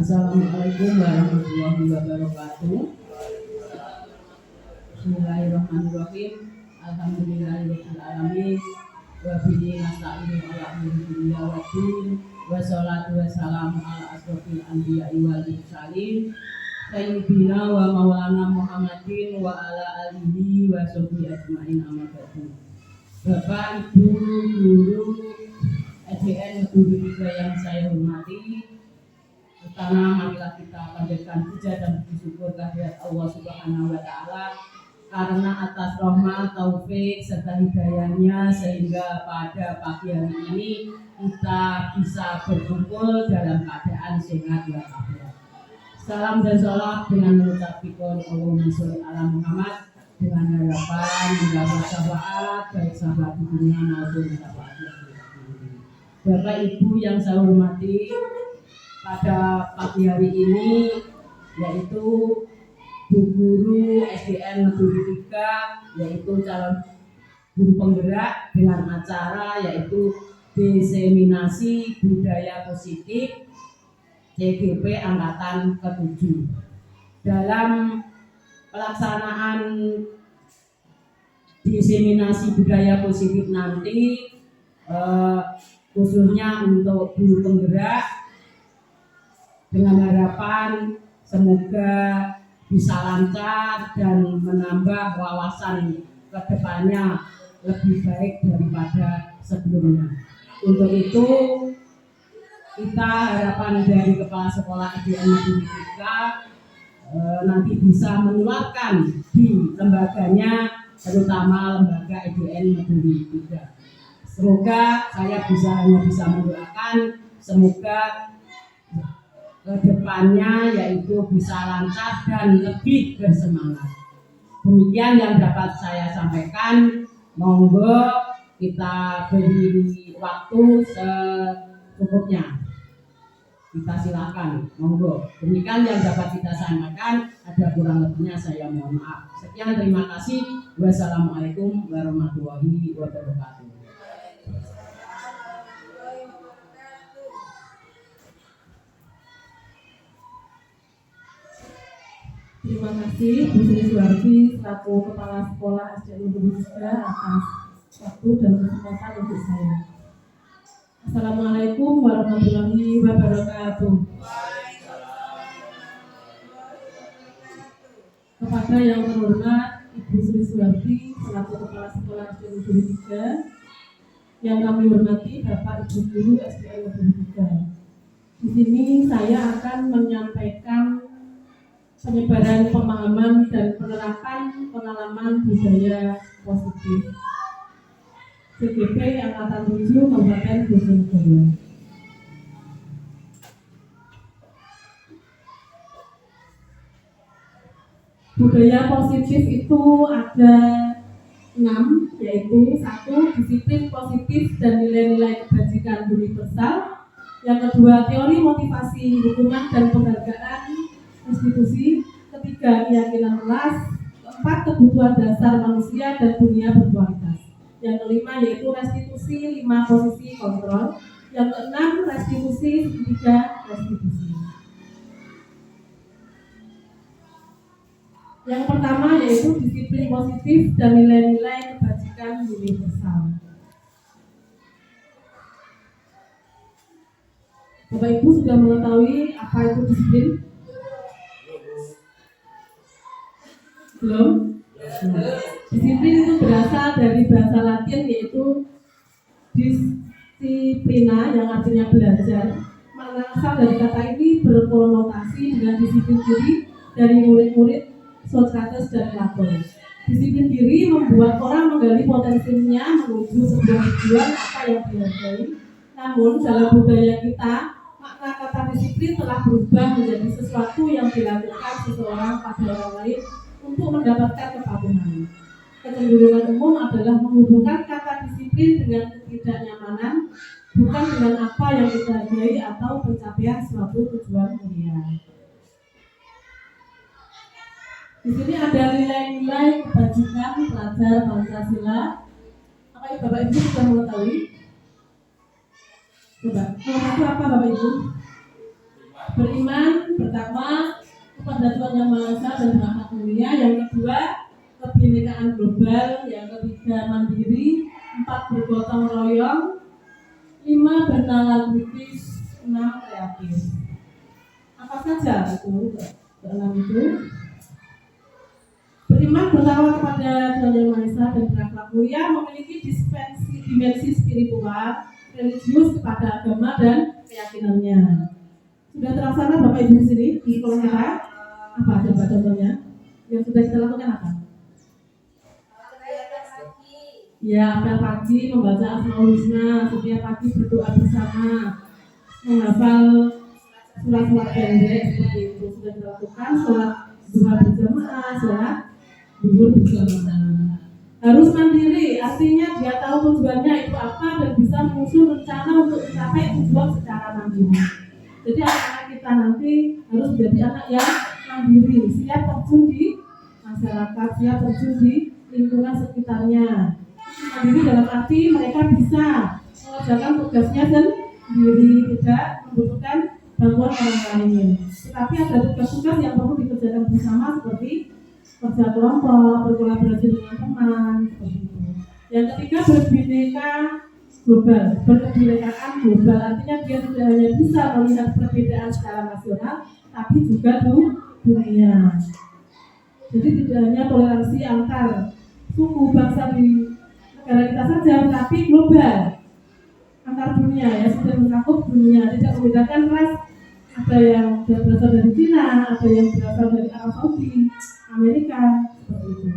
Assalamualaikum warahmatullahi wabarakatuh. Bismillahirrahmanirrahim. Alhamdulillahirabbil alamin. Wa bihi nasta'inu ala umuri dunya waddin. Wassalatu wassalamu ala asrofil anbiya'i wal mursalin. Sayyidina wa maulana Muhammadin wa ala alihi wa sahbihi ajma'in amma ba'du. Bapak, Ibu, guru SDN Negeri 3 yang saya hormati, pertama marilah kita panjatkan puja dan puji syukur kehadirat Allah Subhanahu wa taala karena atas rahmat, taufik serta hidayahnya sehingga pada pagi hari ini kita bisa berkumpul dalam keadaan sehat walafiat. Salam dan salam dengan mengucap pikir Allahumma sholli ala Muhammad dengan harapan mendapat syafaat baik sahabat di dunia maupun syafaat di akhirat. Bapak Ibu yang saya hormati, pada pagi hari ini yaitu Bu Guru SDN Negeri 3 yaitu calon guru penggerak dengan acara yaitu diseminasi budaya positif CGP angkatan ke-7. Dalam pelaksanaan diseminasi budaya positif nanti khususnya untuk guru penggerak, dengan harapan semoga bisa lancar dan menambah wawasan kedepannya lebih baik daripada sebelumnya. Untuk itu kita harapan dari Kepala Sekolah SDN Negeri 3 nanti bisa menularkan di lembaganya, terutama lembaga SDN Negeri 3. Semoga saya hanya bisa mendoakan semoga kedepannya yaitu bisa lancar dan lebih bersemangat. Demikian yang dapat saya sampaikan. Monggo kita beri waktu secukupnya. Kita silakan, monggo. Demikian yang dapat kita sampaikan. Ada kurang lebihnya saya mohon maaf. Sekian, terima kasih. Wassalamualaikum warahmatullahi wabarakatuh. Terima kasih Bu Sri Suwardi selaku Kepala Sekolah SDN Negeri 3 atas waktu dan kesempatan untuk saya. Assalamualaikum warahmatullahi wabarakatuh. Kepada yang terhormat Ibu Sri Suwardi selaku Kepala Sekolah SDN Negeri 3, yang kami hormati Bapak Ibu Guru SDN Negeri 3. Di sini saya akan menyampaikan penyebaran pemahaman dan penerapan pengalaman budaya positif CGP Angkatan 7 Kabupaten Bojonegoro. Budaya positif itu ada 6, yaitu 1. Disiplin positif dan nilai-nilai kebajikan universal. Yang kedua, teori motivasi, hukuman dan penghargaan institusi. Ketiga, keyakinan kelas. Keempat, kebutuhan dasar manusia dan dunia berkualitas. Yang kelima yaitu restitusi, 5 posisi kontrol. Yang keenam, restitusi, 3 restitusi. Yang pertama yaitu disiplin positif dan nilai-nilai kebajikan universal. Bapak Ibu sudah mengetahui apa itu disiplin? Belum? Disiplin itu berasal dari bahasa Latin yaitu disiplina yang artinya belajar. Makna asal dari kata ini berkonotasi dengan disiplin diri dari murid-murid Socrates dan Plato. Disiplin diri membuat orang menggali potensinya menuju sebuah tujuan apa yang dihargai. Namun dalam budaya kita, makna kata disiplin telah berubah menjadi sesuatu yang dilakukan seseorang pada orang lain untuk mendapatkan kepatuhan. Kecenderungan umum adalah menghubungkan kata disiplin dengan ketidaknyamanan, bukan dengan apa yang kita hargai atau pencapaian suatu tujuan mulia. Di sini ada nilai-nilai kebajikan pelajar Pancasila. Apakah Bapak Ibu sudah mengetahui? Coba, nomor itu apa Bapak Ibu? beriman, bertakwa kepada Tuhan Yang Maha Esa dan berakhlak mulia. Yang kedua, kebinekaan global. Yang ketiga, mandiri. 4, bergotong royong. 5, bernalar kritis. 6, kreatif. Apa saja itu? Keenam itu beriman, bertakwa kepada Tuhan Yang Maha Esa dan berakhlak mulia, memiliki dimensi spiritual, religius kepada agama dan keyakinannya. Sudah terlaksana Bapak Ibu di sini di sekolah kita? Apa coba contohnya? Yang sudah kita lakukan apa? Ya, apel pagi, membaca Asmaul Husna, setiap pagi berdoa bersama, menghafal surat-surat pendek seperti itu sudah dilakukan. Sholat duha berjamaah, sholat zuhur bersama. Harus mandiri, artinya dia tahu tujuannya itu apa dan bisa menyusun rencana untuk mencapai tujuan secara mandiri. Jadi anak-anak kita nanti harus menjadi anak yang mandiri, siap terjun di masyarakat, siap terjun di lingkungan sekitarnya. Mandiri dalam arti mereka bisa mengerjakan tugasnya sendiri, tidak membutuhkan bantuan orang lain. Tetapi ada tugas-tugas yang perlu dikerjakan bersama seperti kerja kelompok, berkolaborasi dengan teman, seperti itu. Yang ketiga, berbineka global, berkebinekaan global, artinya dia tidak hanya bisa melihat perbedaan secara nasional, tapi juga dunia. Jadi tidak hanya toleransi antar suku bangsa di negara kita saja, tapi global, antar dunia ya, sudah mencakup dunia, tidak membedakan ras. Ada yang berasal dari Cina, ada yang berasal dari Arab Saudi, Amerika, seperti itu.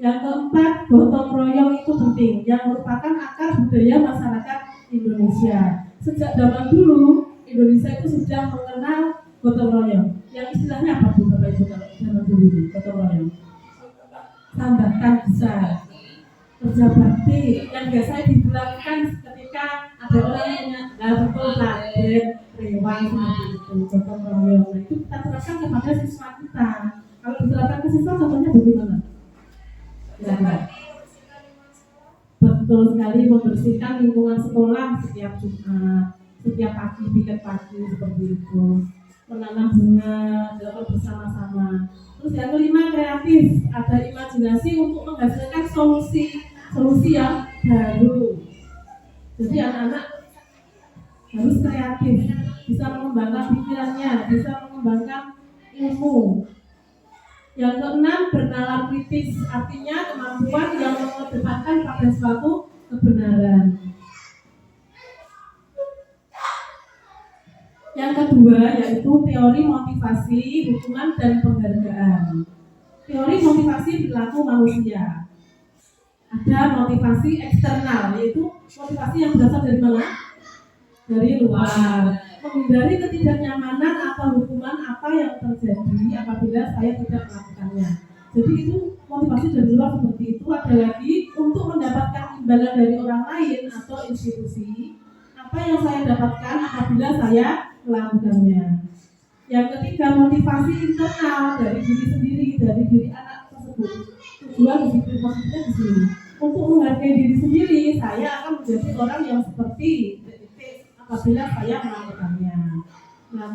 Yang keempat, gotong royong itu penting, yang merupakan akar budaya masyarakat Indonesia. Sejak zaman dulu, Indonesia itu sudah mengenal gotong royong. Yang istilahnya apa Bu Bapak Ibu kalau zaman dulu itu gotong royong? Tambahkan besar, kerja bakti yang biasanya dilakukan ketika ada orang yang betul target rewan seperti itu, gotong royong. Nah, itu kita terapkan kepada siswa kita. Kalau diterapkan ke siswa, contohnya bagaimana? Ya, betul sekali, membersihkan lingkungan sekolah setiap Jumat, setiap pagi, piket pagi seperti itu, menanam bunga, dilakukan bersama-sama. Terus yang kelima, kreatif, ada imajinasi untuk menghasilkan solusi yang baru. Jadi anak-anak harus kreatif, bisa mengembangkan pikirannya, bisa mengembangkan ilmu. Yang keenam, bernalar kritis, artinya kemampuan yang mengedepankan pada suatu kebenaran. Yang kedua yaitu teori motivasi, hukuman dan penghargaan. Teori motivasi perilaku manusia. Ada motivasi eksternal, yaitu motivasi yang berasal dari mana? Dari luar. Menghindari ketidaknyamanan atau hukuman apa yang terjadi apabila saya tidak melakukannya. Jadi itu motivasi dari luar seperti itu. Ada lagi untuk mendapatkan imbalan dari orang lain atau institusi. Apa yang saya dapatkan apabila saya melakukannya. Yang ketiga, motivasi internal dari diri sendiri, dari diri anak tersebut. Tujuan disiplin positifnya di sini. Untuk menghargai diri sendiri, saya akan menjadi orang yang seperti apabila saya melakukannya. Nah,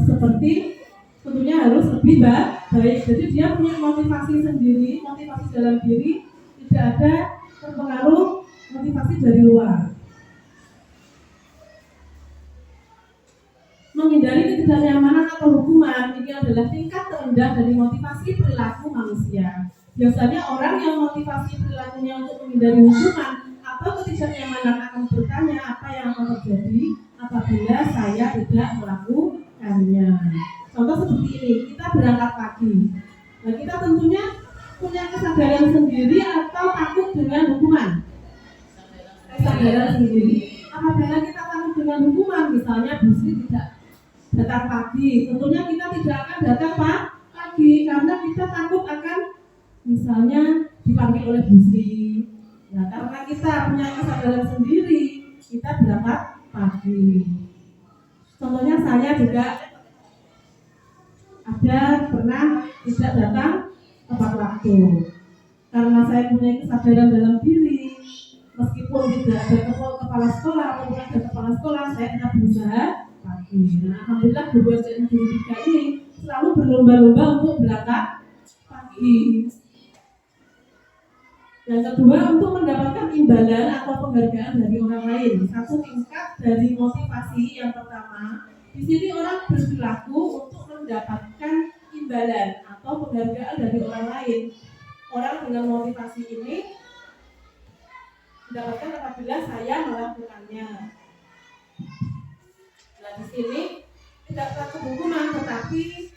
seperti tentunya harus lebih baik. Jadi dia punya motivasi sendiri, motivasi dalam diri, tidak ada terpengaruh motivasi dari luar. Menghindari ketidaknyamanan atau hukuman, ini adalah tingkat terendah dari motivasi perilaku manusia. Biasanya orang yang motivasi perilakunya untuk menghindari hukuman atau ketidaknyamanan akan bertanya apa yang akan terjadi apabila saya tidak melakukannya. Contoh seperti ini, kita berangkat pagi. Nah, kita tentunya punya kesadaran sendiri atau takut dengan hukuman? Kesadaran sendiri. Apabila kita takut dengan hukuman, misalnya busri tidak datang pagi, tentunya kita tidak akan datang pagi karena kita takut akan misalnya dipanggil oleh busri. Nah, karena kita punya kesadaran sendiri, kita berangkat pagi. Contohnya saya juga ada pernah tidak datang tepat waktu. Karena saya punya kesadaran dalam diri, meskipun tidak ada kepala sekolah atau bukan ada kepala sekolah, saya tetap berusaha pagi. pagi. Nah, alhamdulillah guru SDN Negeri 3 ini selalu berlomba-lomba untuk berangkat pagi. Yang kedua, untuk mendapatkan imbalan atau penghargaan dari orang lain. Satu tingkat dari motivasi yang pertama, di sini orang berperilaku untuk mendapatkan imbalan atau penghargaan dari orang lain. Orang dengan motivasi ini mendapatkan apabila saya melakukannya. Nah, di sini tidak terlaku hukuman, tetapi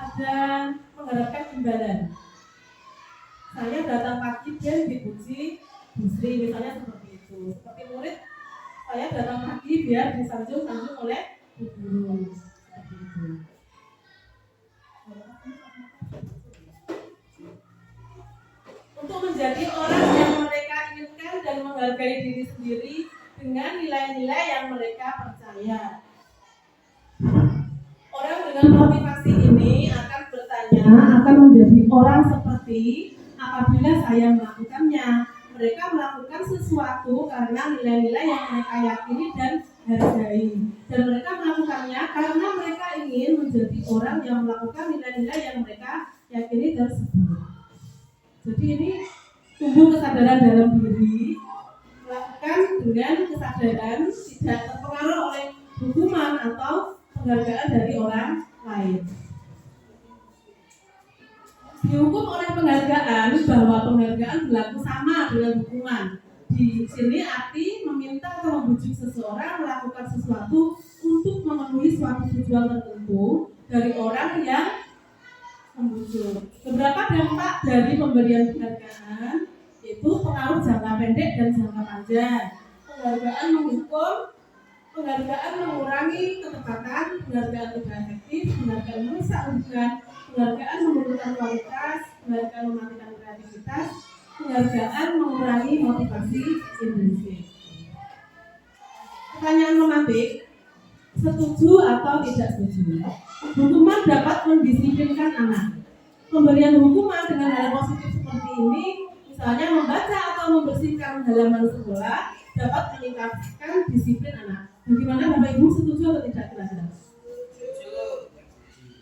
ada mengharapkan imbalan. Saya datang pagi dia dipuji, Busri misalnya seperti itu. Seperti murid, saya datang pagi biar disanjung-sanjung oleh guru. Seperti itu. Untuk menjadi orang yang mereka inginkan dan menghargai diri sendiri dengan nilai-nilai yang mereka percaya. Orang dengan motivasi ini akan bertanya, akan menjadi orang seperti apabila saya melakukannya. Mereka melakukan sesuatu karena nilai-nilai yang mereka yakini dan hargai. Dan mereka melakukannya karena mereka ingin menjadi orang yang melakukan nilai-nilai yang mereka yakini tersebut. Jadi ini tumbuh kesadaran dalam diri, melakukan dengan kesadaran, tidak terpengaruh oleh hukuman atau penghargaan dari orang lain. Dihukum oleh penghargaan bahwa penghargaan berlaku sama dengan hukuman. Di sini arti meminta atau membujuk seseorang melakukan sesuatu untuk memenuhi suatu tujuan tertentu dari orang yang membujuk. Beberapa dampak dari pemberian penghargaan yaitu pengaruh jangka pendek dan jangka panjang. Penghargaan menghukum, penghargaan mengurangi ketepatan, penghargaan tidak efektif, penghargaan merusak hubungan, penghargaan menurunkan kualitas, penghargaan mematikan kreativitas, penghargaan mengurangi motivasi intrinsik. Pertanyaan memantik, setuju atau tidak setuju? Hukuman dapat mendisiplinkan anak. Pemberian hukuman dengan hal positif seperti ini, misalnya membaca atau membersihkan halaman sekolah, dapat meningkatkan disiplin anak. Bagaimana Bapak Ibu, setuju atau tidak kira-kira?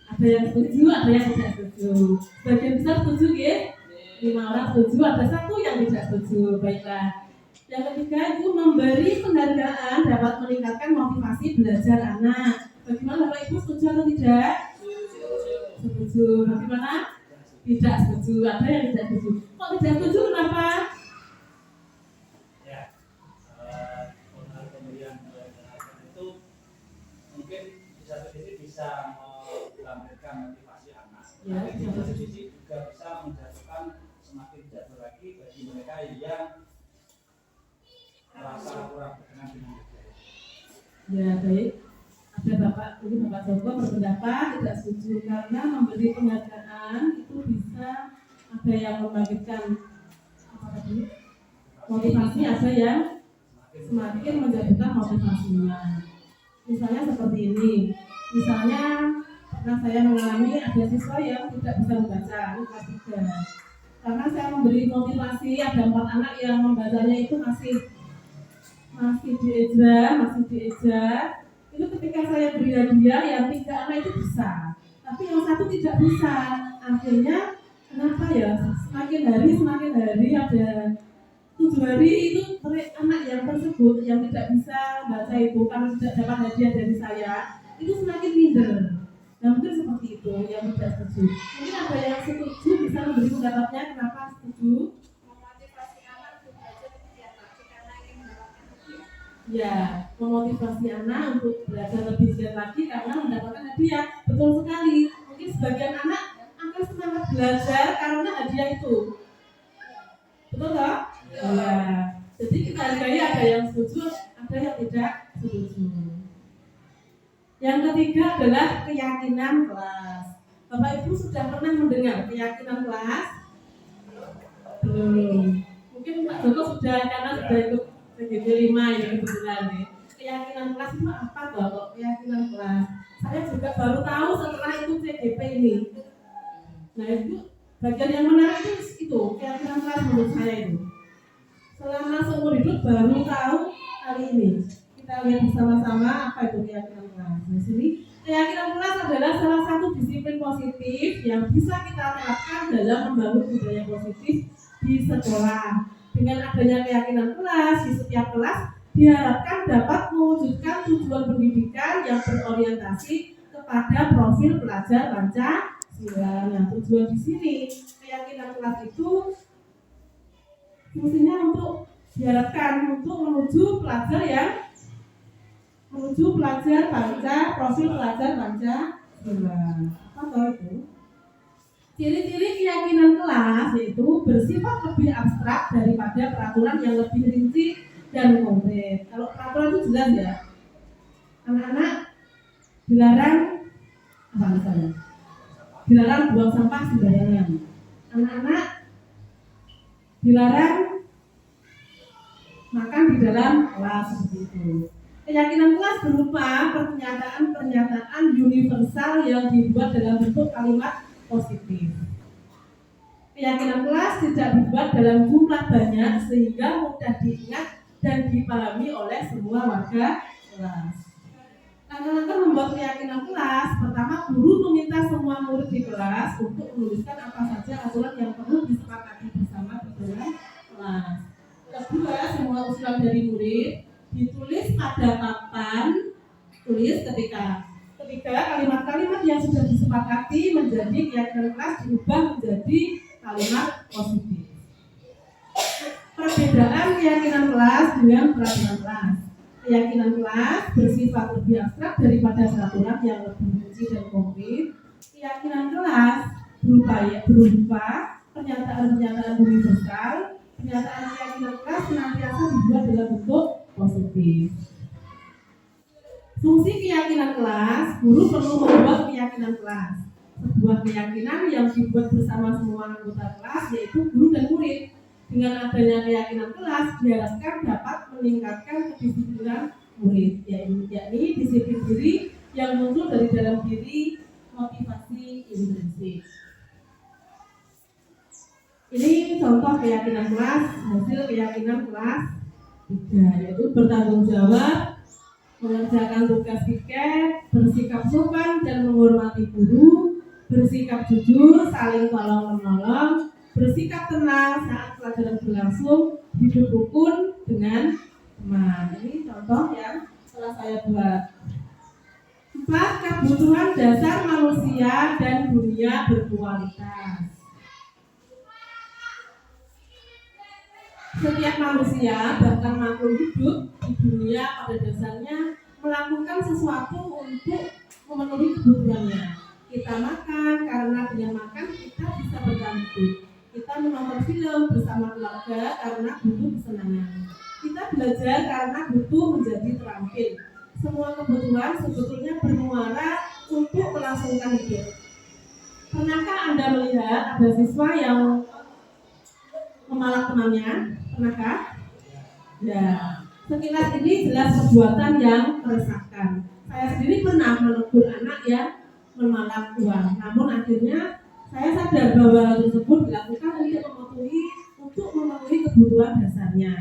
Ada yang setuju, ada yang tidak setuju. Sebagian besar setuju ya? 5 orang setuju, ada 1 yang tidak setuju. Baiklah. Yang ketiga itu memberi penghargaan dapat meningkatkan motivasi belajar anak. Bagaimana Bapak Ibu, setuju atau tidak? Setuju. Bagaimana? Tidak setuju. Ada yang tidak setuju. Kok tidak setuju? Kenapa? Ya, pemberian itu mungkin di satu sisi bisa membangkitkan motivasi anak. Ya, di satu sisi juga bisa menjatuhkan semakin jatuh lagi bagi mereka yang merasa kurang berkenan dengan budaya. Ya, baik. Ada Bapak, ini Bapak Joko berpendapat tidak setuju karena memberi penghargaan itu bisa ada yang membangkitkan apa tadi? Motivasi, ada yang semakin menjatuhkan motivasinya. Misalnya seperti ini. Misalnya pernah saya mengalami ada siswa yang tidak bisa membaca, ini kelas 3. Karena saya memberi motivasi, ada 4 anak yang membacanya itu masih dieja. Itu ketika saya beri hadiah, yang 3 anak itu bisa, tapi yang 1 tidak bisa. Akhirnya kenapa ya? Semakin hari ada 7 hari itu anak yang tersebut yang tidak bisa baca itu karena tidak dapat hadiah dari saya itu semakin minder. Nah mungkin seperti itu yang tidak setuju. Mungkin ada yang setuju bisa memberi pendapatnya kenapa setuju? Memotivasi anak untuk belajar itu biar lagi karena ingin mendapatkan hadiah. Ya, memotivasi anak untuk belajar lebih giat lagi karena mendapatkan hadiah. Betul sekali. Mungkin sebagian anak akan semangat belajar karena hadiah itu. Betul tak? Ya. Jadi kita hargai ada yang setuju, ada yang tidak setuju. Yang ketiga adalah keyakinan kelas. Bapak Ibu sudah pernah mendengar keyakinan kelas? Belum. Mungkin Pak Joko sudah karena sudah ikut CGP 5 ya kebetulan ya. Keyakinan kelas itu apa kok keyakinan kelas? Saya juga baru tahu setelah ikut CGP ini. Nah itu bagian yang menarik itu keyakinan kelas menurut saya itu. Selama seumur hidup baru tahu kali ini. Kita lihat bersama-sama apa itu keyakinan kelas. Di sini keyakinan kelas adalah salah satu disiplin positif yang bisa kita terapkan dalam membangun budaya positif di sekolah. Dengan adanya keyakinan kelas di setiap kelas diharapkan dapat mewujudkan tujuan pendidikan yang berorientasi kepada profil pelajar Pancasila. Nah, tujuan di sini keyakinan kelas itu fungsinya untuk diharapkan untuk menuju pelajar profil pelajar Pancasila. Apa itu? Ciri-ciri keyakinan kelas yaitu bersifat lebih abstrak daripada peraturan yang lebih rinci dan konkret. Kalau peraturan itu jelas ya, anak-anak dilarang apa misalnya? Dilarang buang sampah sembarangan. Anak-anak dilarang makan di dalam kelas seperti itu. Keyakinan kelas berupa pernyataan universal yang dibuat dalam bentuk kalimat positif. Keyakinan kelas tidak dibuat dalam jumlah banyak sehingga mudah diingat dan dipahami oleh semua warga kelas. Langkah-langkah membuat keyakinan kelas: pertama, guru meminta semua murid di kelas untuk menuliskan apa saja aturan yang perlu disepakati bersama di dalam kelas. Kedua, semua usulan dari murid ditulis pada papan tulis ketika. Ketiga, kalimat-kalimat yang sudah disepakati menjadi keyakinan kelas diubah menjadi kalimat positif. Perbedaan keyakinan kelas dengan peraturan kelas. Keyakinan kelas bersifat lebih abstrak daripada peraturan yang lebih rinci dan konkret. Keyakinan kelas berupa pernyataan-pernyataan universal. Pernyataan keyakinan kelas senantiasa dibuat dalam bentuk positif. Fungsi keyakinan kelas: guru perlu membuat keyakinan kelas. Sebuah keyakinan yang dibuat bersama semua anggota kelas, yaitu guru dan murid. Dengan adanya keyakinan kelas diharapkan dapat meningkatkan kedisiplinan murid, yakni disiplin diri yang muncul dari dalam diri, motivasi intrinsik. Ini contoh keyakinan kelas, hasil keyakinan kelas 3, yaitu bertanggung jawab, mengerjakan tugas piket, bersikap sopan dan menghormati guru, bersikap jujur, saling tolong-menolong, bersikap tenang saat pelajaran berlangsung, hidup rukun dengan teman. Ini contoh yang telah saya buat. 4. Kebutuhan dasar manusia dan dunia berkualitas. Setiap manusia, bahkan makhluk hidup di dunia pada dasarnya melakukan sesuatu untuk memenuhi kebutuhannya. Kita makan karena dengan makan kita bisa bertahan hidup. Kita menonton film bersama keluarga karena butuh kesenangan. Kita belajar karena butuh menjadi terampil. Semua kebutuhan sebetulnya bermuara untuk melangsungkan hidup. Pernahkah Anda melihat ada siswa yang memalak temannya? Pernahkah? Ya, sekilas ini jelas perbuatan yang meresahkan. Saya sendiri pernah menegur anak yang memalak uang. Namun akhirnya saya sadar bahwa hal tersebut dilakukan untuk memenuhi kebutuhan dasarnya.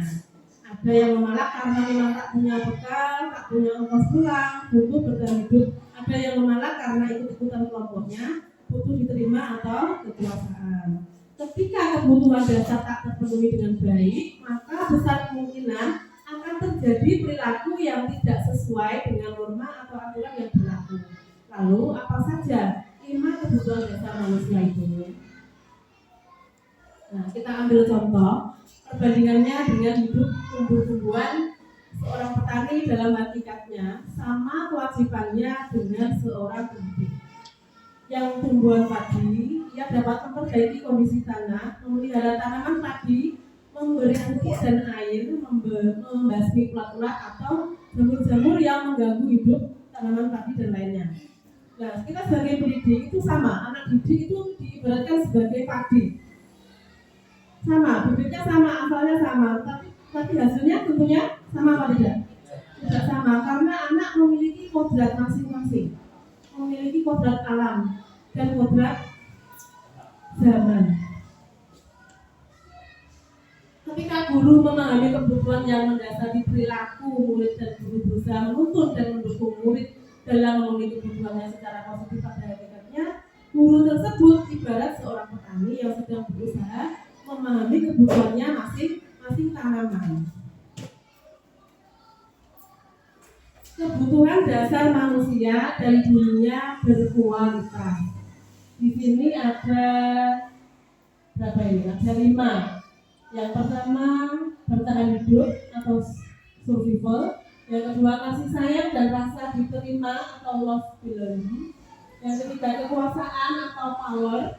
Ada yang memalak karena memang tak punya bekal, tak punya ongkos pulang, butuh bertahan hidup. Ada yang memalak karena ikut-ikutan kelompoknya, butuh diterima atau kekuasaan. Ketika kebutuhan dasar tak terpenuhi dengan baik, maka besar kemungkinan akan terjadi perilaku yang tidak sesuai dengan norma atau aturan yang berlaku. Lalu apa saja 5 kebutuhan dasar manusia itu? Nah, kita ambil contoh perbandingannya dengan hidup tumbuh-tumbuhan. Seorang petani dalam hakikatnya sama kewajibannya dengan seorang pendidik. Yang tumbuhan padi, ia dapat memperbaiki kondisi tanah, memelihara tanaman padi, memberi pupuk dan air, membasmi ulat-ulat atau jamur-jamur yang mengganggu hidup tanaman padi dan lainnya. Nah, kita sebagai pendidik itu sama, anak didik itu diibaratkan sebagai padi. Sama, bibitnya sama, asalnya sama, tapi hasilnya tentunya sama apa tidak? Tidak sama, karena anak memiliki kodrat masing-masing. Memiliki kodrat alam dan kodrat zaman. Ketika guru memahami kebutuhan yang mendasari perilaku murid dan guru berusaha menuntun dan mendukung murid dalam memenuhi kebutuhannya secara positif pada hakikatnya, guru tersebut ibarat seorang petani yang sedang berusaha memahami kebutuhannya masing-masing tanaman. Kebutuhan dasar manusia dan dunia berkualitas. Di sini ada berapa ini? Ada 5. Yang pertama, bertahan hidup atau survival. Yang kedua, kasih sayang dan rasa diterima atau love belonging. Yang ketiga, kekuasaan atau power.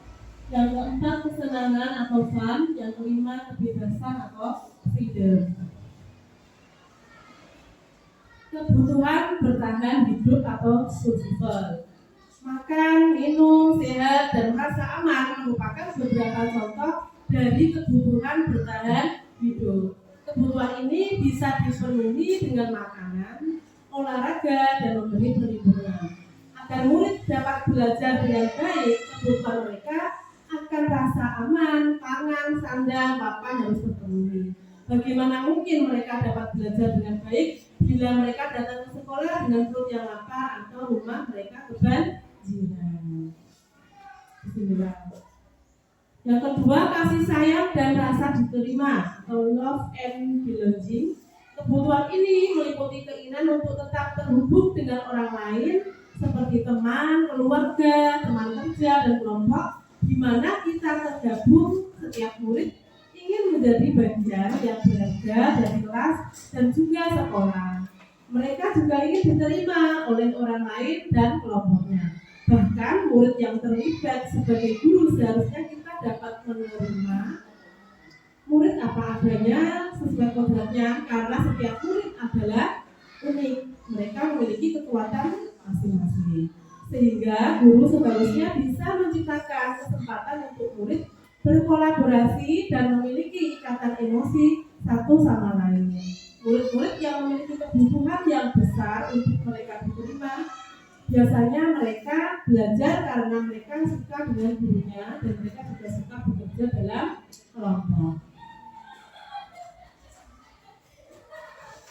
Yang keempat, kesenangan atau fun. Yang kelima, kebebasan atau freedom. Kebutuhan bertahan hidup atau survival. Makan, minum, sehat, dan merasa aman merupakan beberapa contoh dari kebutuhan bertahan hidup. Kebutuhan ini bisa dipenuhi dengan makanan, olahraga, dan memberi perlindungan. Agar murid dapat belajar dengan baik, kebutuhan mereka akan rasa aman, pangan, sandang, papan harus terpenuhi. Bagaimana mungkin mereka dapat belajar dengan baik bila mereka datang ke sekolah dengan perut yang lapar atau rumah mereka kebanjiran? Bismillah. Yang kedua, kasih sayang dan rasa diterima atau love and belonging. Kebutuhan ini meliputi keinginan untuk tetap terhubung dengan orang lain seperti teman, keluarga, teman kerja, dan kelompok di mana kita tergabung. Setiap murid ingin menjadi bagian yang berharga dari kelas dan juga sekolah. Mereka juga ingin diterima oleh orang lain dan kelompoknya. Bahkan murid yang terlibat sebagai guru seharusnya kita dapat menerima murid apa adanya sesuai kodratnya, karena setiap murid adalah unik. Mereka memiliki kekuatan masing-masing. Sehingga guru seharusnya bisa menciptakan kesempatan untuk murid berkolaborasi dan memiliki ikatan emosi satu sama lain. Murid-murid yang memiliki kebutuhan yang besar untuk mereka diterima, biasanya mereka belajar karena mereka suka dengan gurunya dan mereka juga suka bekerja dalam kelompok.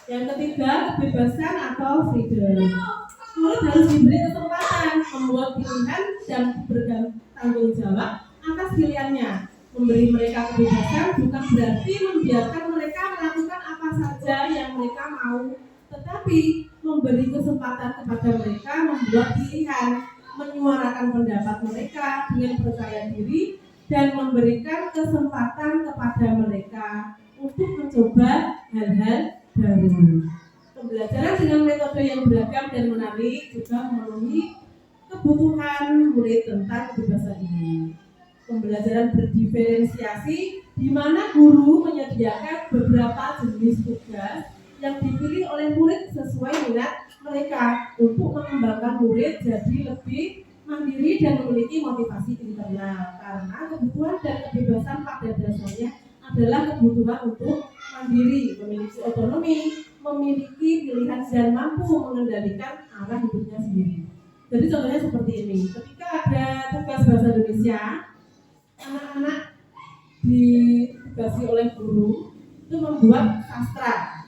Yang ketiga, kebebasan atau freedom. Murid harus diberi kesempatan membuat pilihan dan bertanggung jawab atas pilihannya. Memberi mereka kebebasan bukan berarti membiarkan mereka melakukan apa saja yang mereka mau, tetapi memberi kesempatan kepada mereka membuat pilihan, menyuarakan pendapat mereka dengan percaya diri, dan memberikan kesempatan kepada mereka untuk mencoba hal-hal baru. Pembelajaran dengan metode yang beragam dan menarik juga memenuhi kebutuhan murid tentang kebebasan ini. Pembelajaran berdiferensiasi di mana guru menyediakan beberapa jenis tugas yang dipilih oleh murid sesuai minat mereka untuk mengembangkan murid jadi lebih mandiri dan memiliki motivasi internal, karena kebutuhan dan kebebasan pada dasarnya adalah kebutuhan untuk mandiri, memiliki otonomi, memiliki pilihan dan mampu mengendalikan arah hidupnya sendiri. Jadi contohnya seperti ini, ketika ada tugas bahasa Indonesia, anak-anak ditugasi oleh guru itu membuat sastra.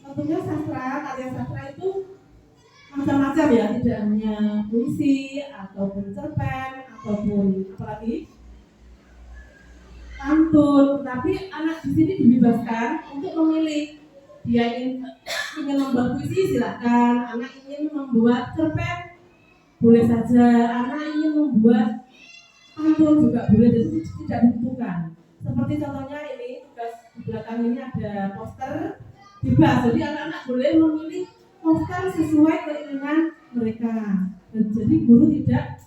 Tentunya karya sastra itu macam-macam ya, tidak hanya puisi ataupun cerpen ataupun apalagi pantun, tapi anak di sini dibebaskan untuk memilih. Dia ingin membuat puisi silakan, anak ingin membuat cerpen boleh saja, anak ingin membuat pantun juga boleh, jadi tidak ditentukan. Seperti contohnya ini, tugas di belakang ini ada poster bebas, jadi anak-anak boleh memilih poster sesuai keinginan mereka. Dan jadi guru tidak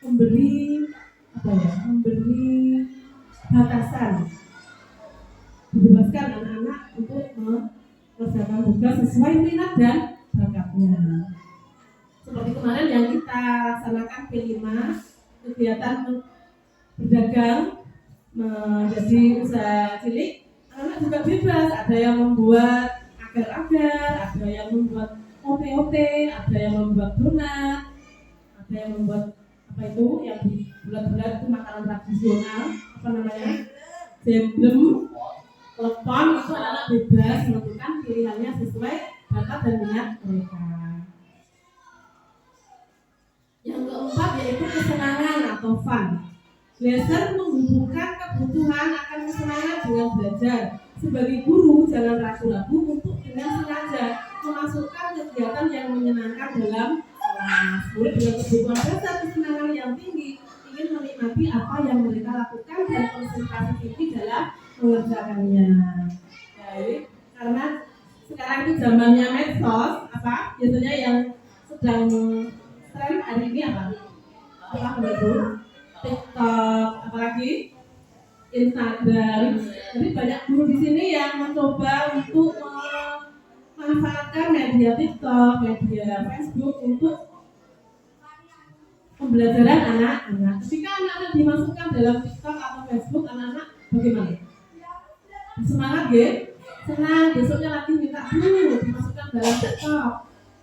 memberi batasan, dibebaskan anak-anak untuk mengerjakan tugas sesuai minat dan bakatnya. Seperti kemarin yang kita laksanakan P5, kegiatan berdagang menjadi usaha cilik, anak juga bebas. Ada yang membuat agar-agar, ada yang membuat ote-ote, ada yang membuat donat, ada yang membuat apa itu yang bulat-bulat itu makanan tradisional, apa namanya, jemblem, telepon itu anak-anak bebas menentukan pilihannya sesuai bakat dan minat mereka. Yang keempat yaitu kesenangan atau fun. Belajar menghubungkan kebutuhan akan kesenangan dengan belajar. Sebagai guru, jangan ragu-ragu untuk dengan sengaja memasukkan kegiatan yang menyenangkan dalam kelas. Murid dengan kebutuhan dasar kesenangan yang tinggi ingin menikmati apa yang mereka lakukan dan konsentrasi tinggi dalam mengerjakannya. Baik, karena sekarang itu zamannya medsos, apa biasanya yang sedang tren hari ini apa itu? TikTok, apalagi Instagram. Jadi banyak guru di sini yang mencoba untuk memanfaatkan media TikTok, media Facebook untuk pembelajaran anak-anak. Ketika anak-anak dimasukkan dalam TikTok atau Facebook, anak-anak bagaimana? Semangat ya? Senang, besoknya lagi minta dulu dimasukkan dalam TikTok.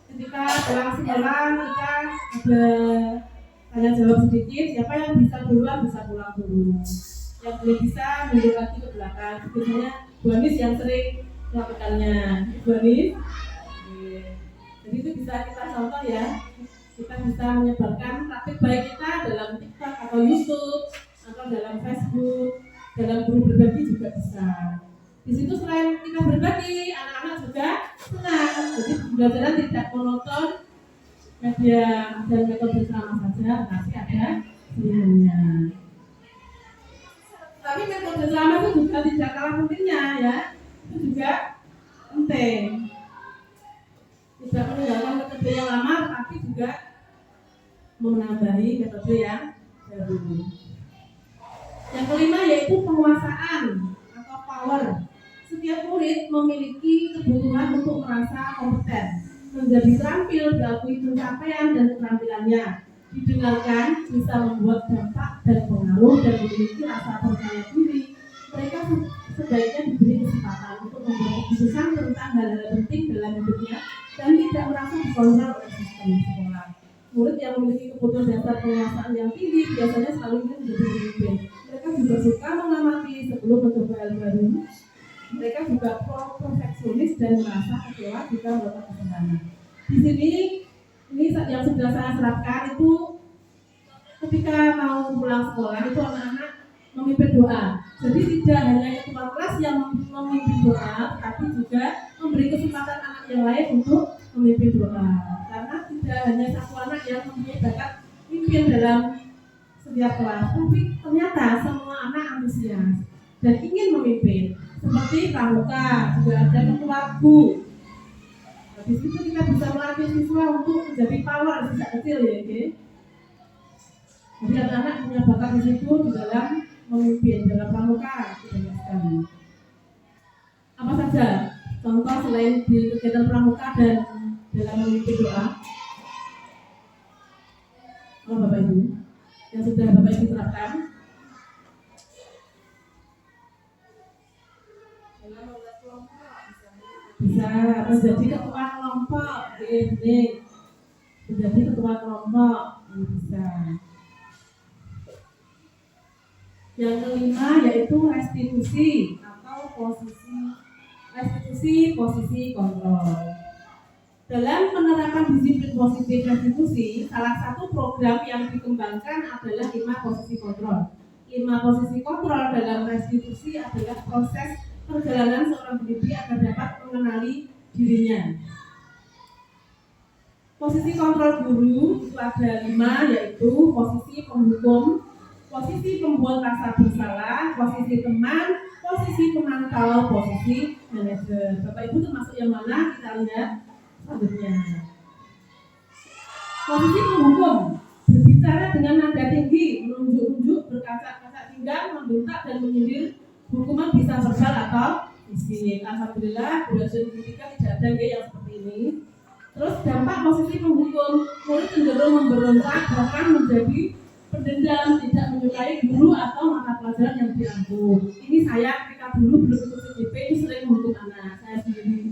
Ketika dalam sekolah kita ada tanya jawab sedikit, siapa yang bisa duluan bisa pulang dulu, yang belum bisa mundur lagi ke belakang. Biasanya Bu Anis yang sering melakukannya. Bu Anis, jadi itu bisa kita contoh ya. Kita bisa menyebarkan praktik baik kita dalam TikTok atau YouTube atau dalam Facebook, dalam grup berbagi juga bisa. Di situ selain kita berbagi, anak-anak juga senang. Jadi pembelajaran tidak monoton, media dan metode sama saja, tapi ada pilihannya. Tapi metode sama itu juga tidak kalah pentingnya ya, itu juga penting. Tidak meninggalkan metode yang lama, tapi juga menambahi metode yang baru. Yang kelima yaitu penguasaan atau power. Setiap murid memiliki kebutuhan untuk merasa kompeten, menjadi terampil diakui pencapaian dan keterampilannya, didengarkan, bisa membuat dampak dan pengaruh dan memiliki rasa percaya diri. Mereka sebaiknya diberi kesempatan untuk membuat keputusan tentang hal-hal penting dalam hidupnya dan tidak merasa dikontrol oleh sistem sekolah. Murid yang memiliki kebutuhan dasar penguasaan yang tinggi biasanya selalu ingin menjadi pemimpin. Mereka juga suka mengamati sebelum mencoba hal baru. Mereka juga perfeksionis dan merasa kecewa jika melakukan kesalahan. Di sini ini yang sudah saya serapkan itu ketika mau pulang sekolah itu anak-anak memimpin doa. Jadi tidak hanya ketua kelas yang memimpin doa, tapi juga memberi kesempatan anak yang lain untuk memimpin doa. Karena tidak hanya satu anak yang mempunyai bakat mimpin dalam setiap kelas, tapi ternyata semua anak antusias dan ingin memimpin. Seperti pramuka, juga ada ketua guru. Di situ kita bisa melatih siswa untuk menjadi power sejak kecil ya, oke? Jadi anak-anak punya bakat di situ di dalam memimpin dalam pramuka banyak sekali. Apa saja contoh selain di kegiatan pramuka dan dalam memimpin doa? Kalau Bapak Ibu yang sudah Bapak Ibu terapkan? Bisa menjadi ketua kelompok, menjadi ketua kelompok bisa. Yang kelima yaitu restitusi atau posisi kontrol. Dalam penerapan disiplin positif restitusi, salah satu program yang dikembangkan adalah 5 posisi kontrol. 5 posisi kontrol dalam restitusi adalah proses perjalanan seorang pendidik agar dapat mengenali dirinya. Posisi kontrol guru itu ada 5, yaitu posisi penghukum, posisi pembuat rasa bersalah, posisi teman, posisi pemantau, posisi manajer. Bapak Ibu termasuk yang mana? Kita lihat selanjutnya. Posisi penghukum, berbicara dengan nada tinggi, menunjuk-nunjuk, berkaca-kaca pinggang, membentak dan menyindir. Hukuman bisa verbal atau fisik. Alhamdulillah belajar kita tidak ada yang seperti ini. Terus dampak posisi penghukum, murid cenderung memberontak bahkan menjadi pendendam, tidak menyukai guru atau mata pelajaran yang diambil. Ini saya ketika dulu belum ikut CJP itu sering menghukum anak saya sendiri.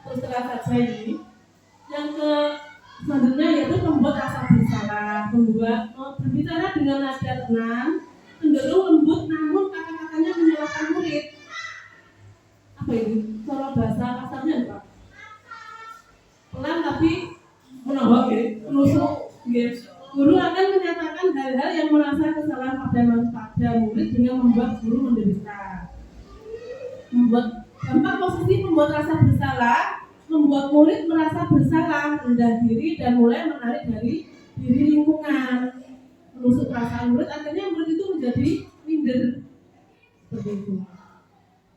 Terus setelah saja ini, yang ke selanjutnya yaitu membuat rasa bersalah, berbicara dengan nada tenang, cenderung lembut namun kata-katanya menyalahkan murid. Guru akan menyatakan hal-hal yang merasa kesalahan pada murid dengan membuat guru menderita. Dampak posisi membuat rasa bersalah, membuat murid merasa bersalah, rendah diri, dan mulai menarik dari diri lingkungan. Menusuk perasaan murid, akhirnya murid itu menjadi minder. Seperti itu.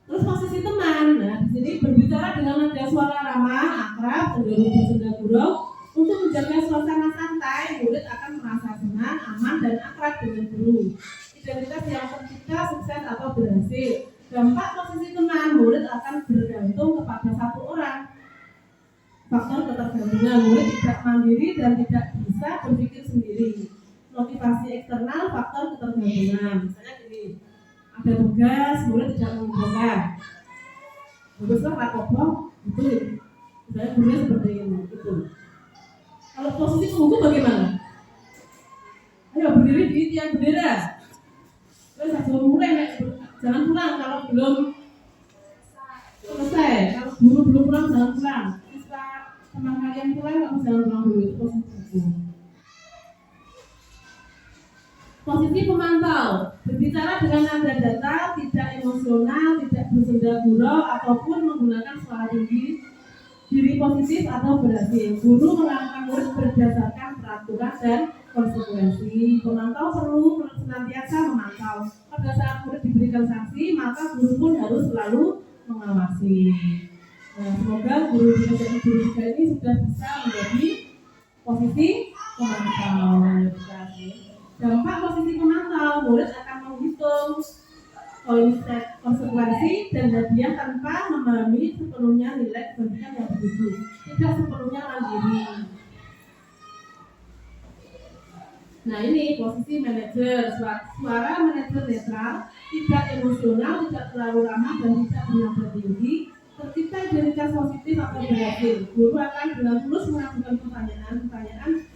Terus posisi teman, nah di sini berbicara dengan nada suara ramah, akrab, cenderung bersenda gurau. Untuk menjaga suasana santai, murid akan merasa senang, aman, dan akrab dengan guru. Identitas yang tercipta sukses atau berhasil. Dampak posisi teman, murid akan bergantung kepada satu orang. Faktor ketergantungan, murid tidak mandiri dan tidak bisa berpikir sendiri. Motivasi eksternal, faktor ketergantungan. Misalnya gini, ada tugas, murid tidak mengumpulkan. Tugasnya rapopo, itu misalnya gurunya seperti ini, itu. Kalau posisi tunggu bagaimana? Ayo berdiri di tiang bendera. Terus sebelum mulai, jangan pulang kalau belum selesai. Kalau guru belum pulang, jangan pulang. Setelah teman kalian pulang, kamu jangan pulang dulu. Itu posisi tunggu. Posisi pemantau, berbicara dengan nada datar, tidak emosional, tidak bersenda gurau, ataupun menggunakan suara tinggi. Diri positif atau berhasil. Guru mengarahkan murid berdasarkan peraturan dan konsekuensi. Pemantau perlu senantiasa memantau. Pada saat murid diberikan sanksi, maka guru pun harus selalu mengawasi. Nah, semoga guru ini sudah bisa menjadi posisi pemantau. Dampak posisi pemantau, murid akan menghitung konsekuensi dan hadiah tanpa memahami sepenuhnya nilai pendidikan yang begitu, tidak sepenuhnya mandiri. Nah ini posisi manajer, suara manajer netral, tidak emosional, tidak terlalu ramah dan tidak bernada tinggi, tercipta identitas positif atau berhasil. Guru akan dengan tulus mengajukan pertanyaan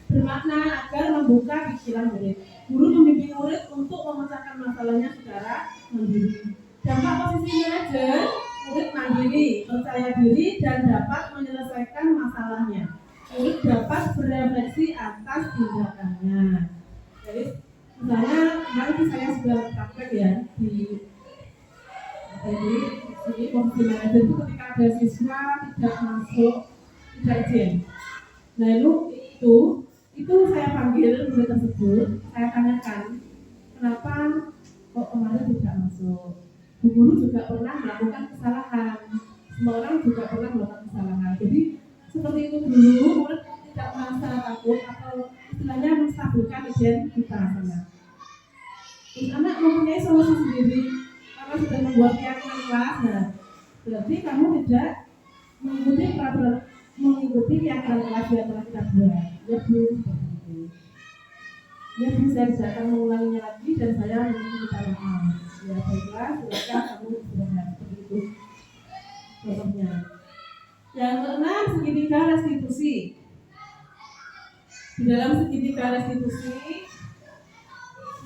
bermakna agar membuka pikiran murid. Guru membimbing murid untuk memecahkan masalahnya secara mandiri. Dampak posisi manajer, murid mandiri, percaya diri, dan dapat menyelesaikan masalahnya. Murid dapat berefleksi atas tindakannya. Jadi, misalnya kemarin saya sudah praktek ya di sini posisi manajer itu ketika ada siswa tidak masuk, tidak izin. Nah itu saya panggil murid tersebut, saya tanyakan kenapa kok kemarin tidak masuk. Bu guru juga pernah melakukan kesalahan, semua orang juga pernah melakukan kesalahan. Jadi seperti itu dulu, murid tidak merasa takut atau istilahnya menstabilkan identitas anak. Anak mempunyai solusi sendiri karena sudah membuat keyakinan kelas. Nah, berarti kamu tidak mengikuti keyakinan kelas yang telah kita buat. Ya Bu, seperti itu. Ya Bu, saya tidak akan mengulanginya lagi dan saya minta maaf. Ya baiklah, silakan kamu istirahat. Seperti itu contohnya. Yang keenam, segitiga restitusi. Di dalam segitiga restitusi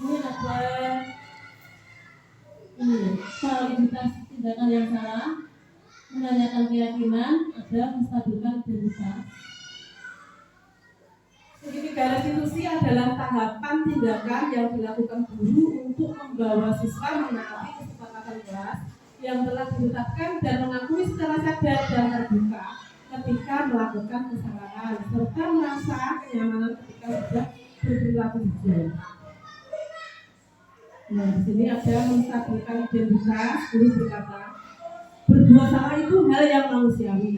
ini ada validitas tindakan yang salah, menanyakan keyakinan, ada menstabilkan identitas. Segitiga restitusi adalah tahapan tindakan yang dilakukan guru untuk membawa siswa menaati kesepakatan kelas yang telah ditetapkan dan mengakui secara sadar dan terbuka ketika melakukan kesalahan serta merasa kenyamanan ketika sudah berperilaku hijau. Nah, di sini ada menstabilkan identitas. Guru berkata, berbuat salah itu hal yang manusiawi.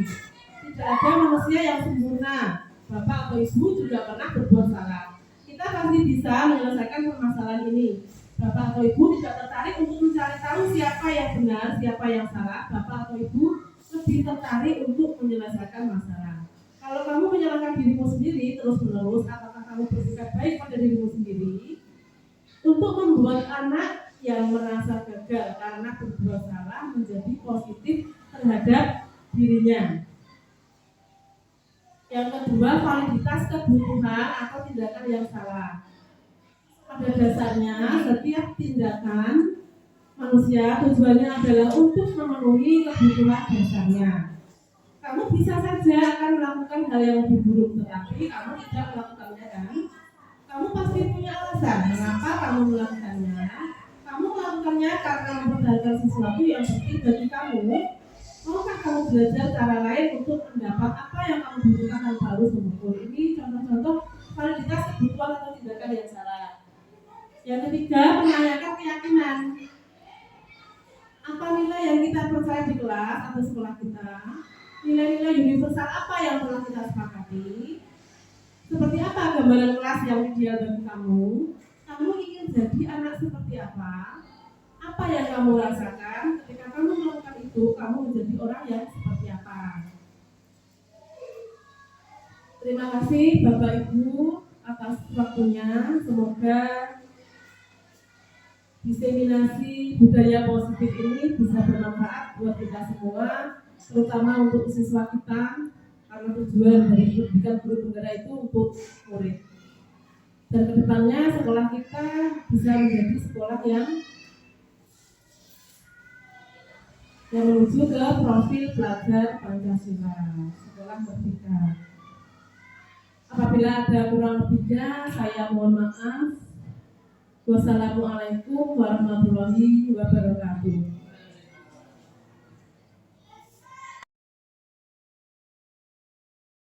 Tidak ada manusia yang sempurna. Bapak atau ibu juga pernah berbuat salah. Kita pasti bisa menyelesaikan permasalahan ini. Bapak atau ibu tidak tertarik untuk mencari tahu siapa yang benar, siapa yang salah. Bapak atau ibu lebih tertarik untuk menyelesaikan masalah. Kalau kamu menyalahkan dirimu sendiri terus-menerus, apakah kamu bersikap baik pada dirimu sendiri? Untuk membuat anak yang merasa gagal karena berbuat salah menjadi positif terhadap dirinya. Yang kedua, validitas kebutuhan atau tindakan yang salah. Pada dasarnya, setiap tindakan manusia tujuannya adalah untuk memenuhi kebutuhan dasarnya. Kamu bisa saja akan melakukan hal yang lebih buruk, tetapi kamu tidak melakukannya kan? Kamu pasti punya alasan mengapa kamu melakukannya. Kamu melakukannya karena mempertahankan sesuatu yang penting bagi kamu. Maukah kamu belajar cara lain untuk mendapat apa yang kamu butuhkan tanpa harus memukul? Ini contoh-contoh validitas kebutuhan atau tindakan yang salah. Yang ketiga, menanyakan keyakinan. Apa nilai yang kita percaya di kelas atau sekolah kita? Nilai-nilai universal apa yang telah kita sepakati? Seperti apa gambaran kelas yang ideal bagi kamu? Kamu ingin jadi anak seperti apa? Apa yang kamu rasakan ketika kamu melakukan itu? Kamu menjadi orang yang seperti apa? Terima kasih Bapak Ibu atas waktunya. Semoga diseminasi budaya positif ini bisa bermanfaat buat kita semua, terutama untuk siswa kita, karena tujuan dari pendidikan guru penggerak itu untuk murid. Dan kedepannya sekolah kita bisa menjadi sekolah yang menuju ke profil pelajar Pancasila, sekolah merdeka. Apabila ada kurang lebihnya, saya mohon maaf. Wassalamualaikum warahmatullahi wabarakatuh.